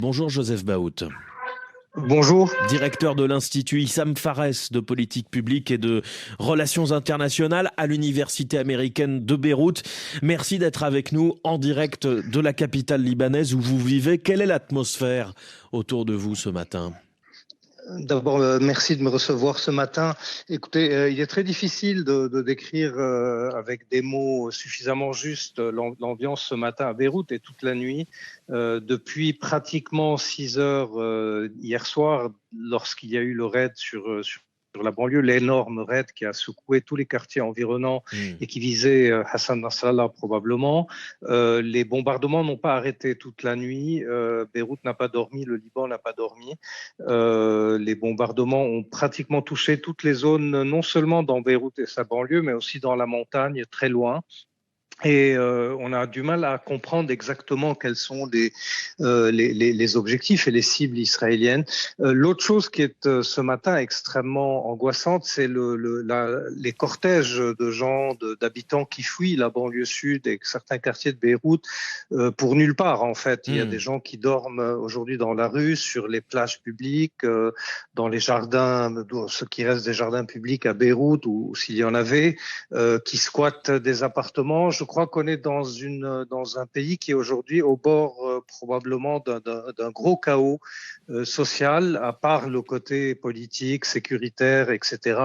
Bonjour Joseph Baout. Bonjour. Directeur de l'Institut Issam Fares de politique publique et de relations internationales à l'Université américaine de Beyrouth. Merci d'être avec nous en direct de la capitale libanaise où vous vivez. Quelle est l'atmosphère autour de vous ce matin ? D'abord, merci de me recevoir ce matin. Écoutez, il est très difficile de décrire avec des mots suffisamment justes l'ambiance ce matin à Beyrouth et toute la nuit. Depuis pratiquement 6 heures hier soir, lorsqu'il y a eu le raid sur la banlieue, l'énorme raid qui a secoué tous les quartiers environnants et qui visait Hassan Nasrallah probablement. Les bombardements n'ont pas arrêté toute la nuit. Beyrouth n'a pas dormi, le Liban n'a pas dormi. Les bombardements ont pratiquement touché toutes les zones, non seulement dans Beyrouth et sa banlieue, mais aussi dans la montagne, très loin. Et on a du mal à comprendre exactement quels sont les objectifs et les cibles israéliennes. L'autre chose qui est ce matin extrêmement angoissante, c'est les cortèges de gens, d'habitants qui fuient la banlieue sud et certains quartiers de Beyrouth pour nulle part en fait. Il y a des gens qui dorment aujourd'hui dans la rue, sur les plages publiques, dans les jardins, ce qui reste des jardins publics à Beyrouth ou s'il y en avait, qui squattent des appartements. Je crois qu'on est dans un pays qui est aujourd'hui au bord probablement d'un gros chaos social, à part le côté politique, sécuritaire, etc.,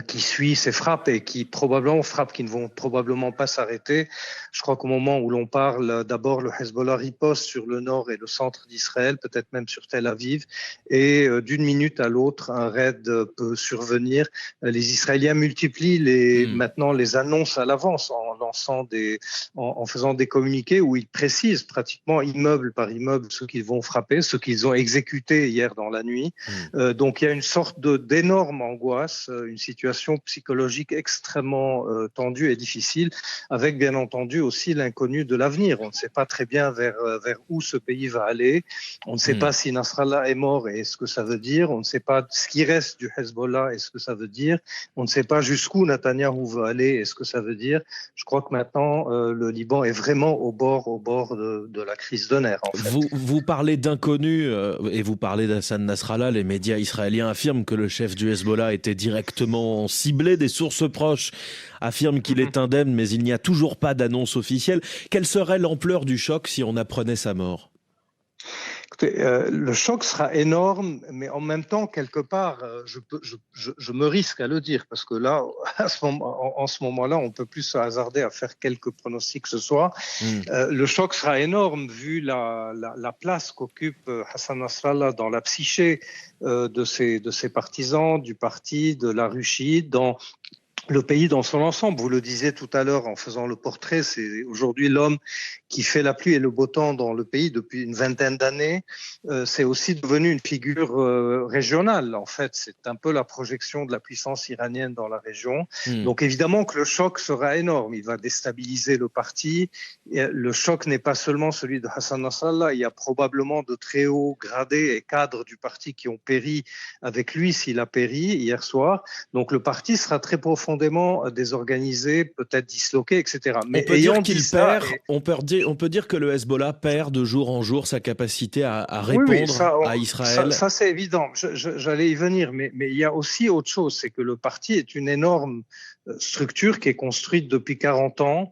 qui suit ces frappes et qui ne vont probablement pas s'arrêter. Je crois qu'au moment où l'on parle, d'abord le Hezbollah riposte sur le nord et le centre d'Israël, peut-être même sur Tel Aviv, et d'une minute à l'autre, un raid peut survenir. Les Israéliens multiplient maintenant les annonces à l'avance en faisant des communiqués où ils précisent pratiquement immeuble par immeuble ce qu'ils vont frapper, ce qu'ils ont exécuté hier dans la nuit. Donc il y a une sorte d'énorme angoisse, une situation psychologique extrêmement tendue et difficile, avec bien entendu aussi l'inconnu de l'avenir. On ne sait pas très bien vers où ce pays va aller. On ne sait pas si Nasrallah est mort et ce que ça veut dire. On ne sait pas ce qui reste du Hezbollah et ce que ça veut dire. On ne sait pas jusqu'où Netanyahou veut aller et ce que ça veut dire. Je crois que maintenant, le Liban est vraiment au bord de la crise de nerfs. En fait. Vous parlez d'inconnu et vous parlez d'Hassan Nasrallah. Les médias israéliens affirment que le chef du Hezbollah était directement ciblé. Des sources proches affirment qu'il est indemne, mais il n'y a toujours pas d'annonce officielle. Quelle serait l'ampleur du choc si on apprenait sa mort ? Écoutez, le choc sera énorme, mais en même temps, quelque part, je me risque à le dire, parce que là, en ce moment-là, on peut plus se hasarder à faire quelques pronostics que ce soit. Le choc sera énorme vu la place qu'occupe Hassan Nasrallah dans la psyché de ses partisans, du parti, de la rue chiite, dans le pays dans son ensemble. Vous le disiez tout à l'heure en faisant le portrait, c'est aujourd'hui l'homme qui fait la pluie et le beau temps dans le pays depuis une vingtaine d'années. C'est aussi devenu une figure régionale. En fait, c'est un peu la projection de la puissance iranienne dans la région. Donc évidemment que le choc sera énorme. Il va déstabiliser le parti. Et le choc n'est pas seulement celui de Hassan Nasrallah. Il y a probablement de très hauts gradés et cadres du parti qui ont péri avec lui s'il a péri hier soir. Donc le parti sera très profondément désorganisé, peut-être disloqué, etc. Mais on peut dire que le Hezbollah perd de jour en jour sa capacité à répondre à Israël. Ça c'est évident. J'allais y venir, mais il y a aussi autre chose, c'est que le parti est une énorme structure qui est construite depuis 40 ans,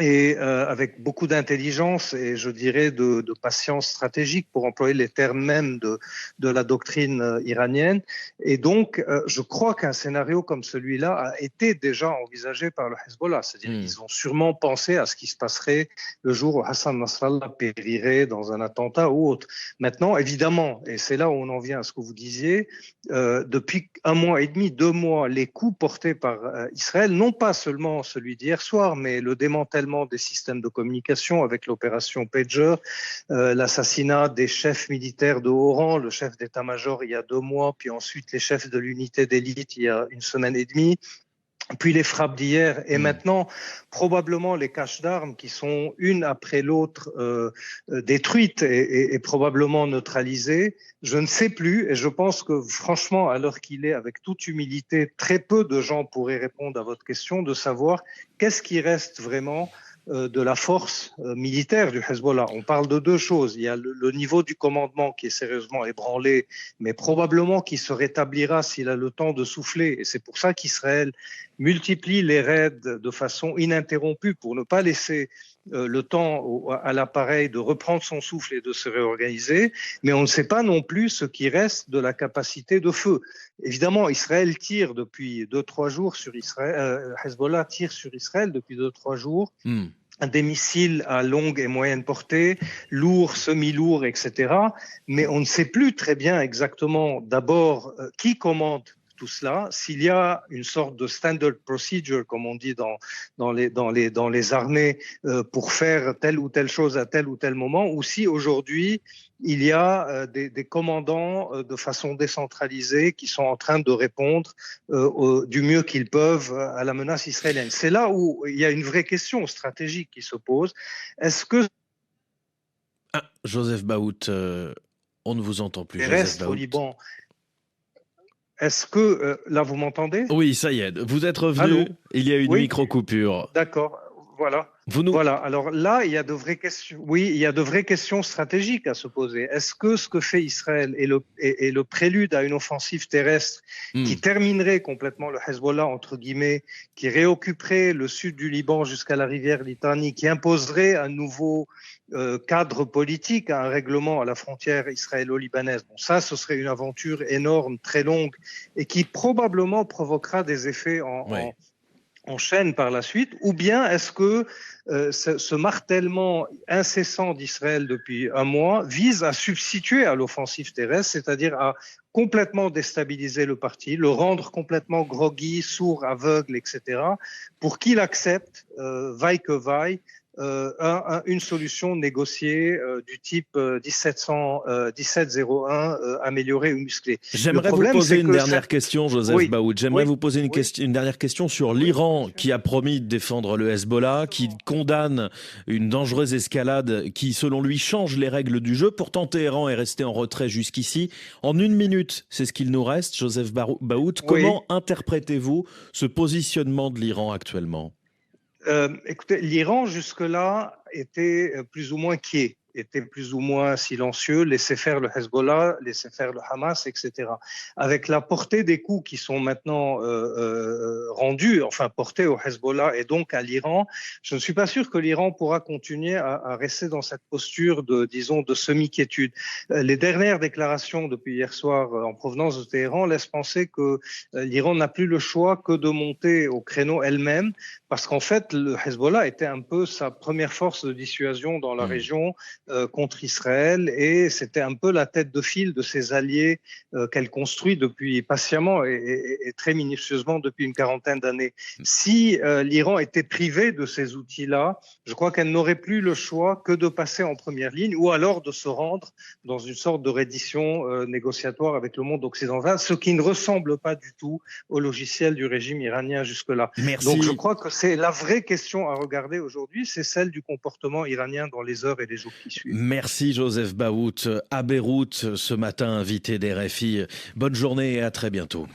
et avec beaucoup d'intelligence et je dirais de patience stratégique, pour employer les termes même de la doctrine iranienne. Et donc, je crois qu'un scénario comme celui-là a été déjà envisagé par le Hezbollah. C'est-à-dire qu'ils ont sûrement pensé à ce qui se passerait le jour où Hassan Nasrallah périrait dans un attentat ou autre. Maintenant, évidemment, et c'est là où on en vient à ce que vous disiez, depuis 1 mois et demi, 2 mois, les coups portés par Israël, non pas seulement celui d'hier soir, mais le démantèlement des systèmes de communication avec l'opération Pager, l'assassinat des chefs militaires de haut rang, le chef d'état-major il y a 2 mois, puis ensuite les chefs de l'unité d'élite il y a 1 semaine et demie, puis les frappes d'hier et maintenant probablement les caches d'armes qui sont une après l'autre détruites et probablement neutralisées. Je ne sais plus et je pense que franchement, à l'heure qu'il est, avec toute humilité, très peu de gens pourraient répondre à votre question de savoir qu'est-ce qui reste vraiment de la force militaire du Hezbollah. On parle de deux choses. Il y a le niveau du commandement qui est sérieusement ébranlé, mais probablement qui se rétablira s'il a le temps de souffler. Et c'est pour ça qu'Israël multiplie les raids de façon ininterrompue pour ne pas laisser le temps à l'appareil de reprendre son souffle et de se réorganiser, mais on ne sait pas non plus ce qui reste de la capacité de feu. Évidemment, Israël tire depuis 2-3 jours sur Israël, Hezbollah tire sur Israël depuis 2-3 jours. Des missiles à longue et moyenne portée, lourds, semi-lourds, etc. Mais on ne sait plus très bien exactement d'abord qui commande tout cela, s'il y a une sorte de standard procedure, comme on dit dans les armées, pour faire telle ou telle chose à tel ou tel moment, ou si aujourd'hui il y a des commandants de façon décentralisée qui sont en train de répondre du mieux qu'ils peuvent à la menace israélienne. C'est là où il y a une vraie question stratégique qui se pose. Est-ce que Joseph Baout, on ne vous entend plus. Terrestre au Liban. Est-ce que, là, vous m'entendez? Oui, ça y est, vous êtes revenu. Allô? Il y a une micro-coupure. D'accord, voilà. Voilà, alors là, il y a de vraies questions. Oui, il y a de vraies questions stratégiques à se poser. Est-ce que ce que fait Israël est le prélude à une offensive terrestre qui terminerait complètement le Hezbollah, entre guillemets, qui réoccuperait le sud du Liban jusqu'à la rivière Litani, qui imposerait un nouveau cadre politique, un règlement à la frontière israélo-libanaise? Bon, ça, ce serait une aventure énorme, très longue, et qui probablement provoquera des effets en chaîne par la suite, ou bien est-ce que ce martèlement incessant d'Israël depuis un mois vise à substituer à l'offensive terrestre, c'est-à-dire à complètement déstabiliser le parti, le rendre complètement groggy, sourd, aveugle, etc., pour qu'il accepte, vaille que vaille, une solution négociée du type 1701 améliorée ou musclée. J'aimerais vous poser une dernière question, Joseph Baout. J'aimerais vous poser une dernière question sur l'Iran qui a promis de défendre le Hezbollah, qui condamne une dangereuse escalade qui, selon lui, change les règles du jeu. Pourtant, Téhéran est resté en retrait jusqu'ici. En une minute, c'est ce qu'il nous reste, Joseph Baout. Comment interprétez-vous ce positionnement de l'Iran actuellement ? Écoutez, l'Iran jusque-là était plus ou moins quiet, était plus ou moins silencieux, laissait faire le Hezbollah, laissait faire le Hamas, etc. Avec la portée des coups qui sont maintenant rendus, enfin portés au Hezbollah et donc à l'Iran, je ne suis pas sûr que l'Iran pourra continuer à rester dans cette posture de, disons, de semi-quiétude. Les dernières déclarations depuis hier soir en provenance de Téhéran laissent penser que l'Iran n'a plus le choix que de monter au créneau elle-même, parce qu'en fait, le Hezbollah était un peu sa première force de dissuasion dans la région contre Israël, et c'était un peu la tête de file de ses alliés qu'elle construit depuis patiemment et très minutieusement depuis une quarantaine d'années. Si l'Iran était privé de ces outils-là, je crois qu'elle n'aurait plus le choix que de passer en première ligne, ou alors de se rendre dans une sorte de reddition négociatoire avec le monde occidental, ce qui ne ressemble pas du tout au logiciel du régime iranien jusque-là. Merci. Donc je crois que c'est la vraie question à regarder aujourd'hui, c'est celle du comportement iranien dans les heures et les jours qui suivent. Merci Joseph Baout, à Beyrouth ce matin, invité d'RFI. Bonne journée et à très bientôt.